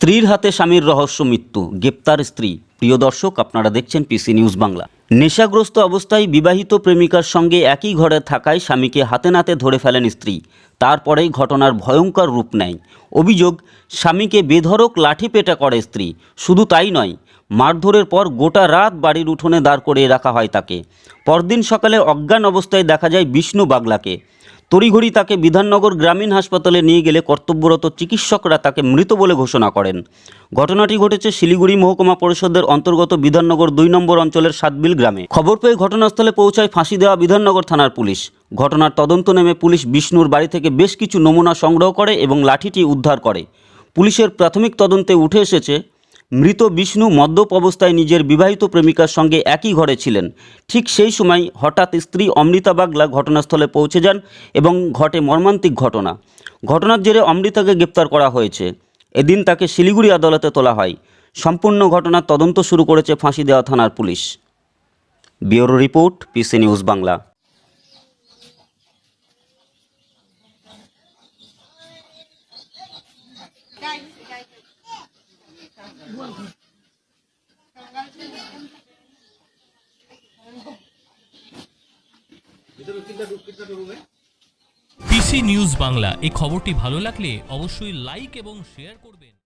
স্ত্রীর হাতে স্বামীর রহস্য মৃত্যু, গ্রেপ্তার স্ত্রী। প্রিয় দর্শক, আপনারা দেখছেন পিসি নিউজ বাংলা। নেশাগ্রস্ত অবস্থায় বিবাহিত প্রেমিকার সঙ্গে একই ঘরে থাকায় স্বামীকে হাতে নাতে ধরে ফেলেন স্ত্রী। তারপরেই ঘটনার ভয়ঙ্কর রূপ নেয়। অভিযোগ, স্বামীকে বেধড়ক লাঠিপেটা করে স্ত্রী। শুধু তাই নয়, মারধরের পর গোটা রাত বাড়ির উঠোনে দাঁড় করিয়ে রাখা হয় তাকে। পরদিন সকালে অজ্ঞান অবস্থায় দেখা যায় বিষ্ণু বাগলাকে। তড়িঘড়ি তাকে বিধাননগর গ্রামীণ হাসপাতালে নিয়ে গেলে কর্তব্যরত চিকিৎসকরা তাকে মৃত বলে ঘোষণা করেন। ঘটনাটি ঘটেছে শিলিগুড়ি মহকুমা পরিষদের অন্তর্গত বিধাননগর 2 নম্বর অঞ্চলের সাতবিল গ্রামে। খবর পেয়ে ঘটনাস্থলে পৌঁছায় ফাঁসি দেওয়া বিধাননগর থানার পুলিশ। ঘটনার তদন্ত নেমে পুলিশ বিষ্ণুর বাড়ি থেকে বেশ কিছু নমুনা সংগ্রহ করে এবং লাঠিটি উদ্ধার করে। পুলিশের প্রাথমিক তদন্তে উঠে এসেছে, মৃত বিষ্ণু মদ্যপ অবস্থায় নিজের বিবাহিত প্রেমিকার সঙ্গে একই ঘরে ছিলেন। ঠিক সেই সময় হঠাৎ স্ত্রী অমৃতা বাগলা ঘটনাস্থলে পৌঁছে যান এবং ঘটে মর্মান্তিক ঘটনা। ঘটনার জেরে অমৃতাকে গ্রেপ্তার করা হয়েছে। এদিন তাকে শিলিগুড়ি আদালতে তোলা হয়। সম্পূর্ণ ঘটনার তদন্ত শুরু করেছে ফাঁসি দেওয়া থানার police. Bureau report, PC news Bangla. PC news Bangla, এই খবরটি ভালো লাগলে অবশ্যই লাইক এবং শেয়ার করবেন।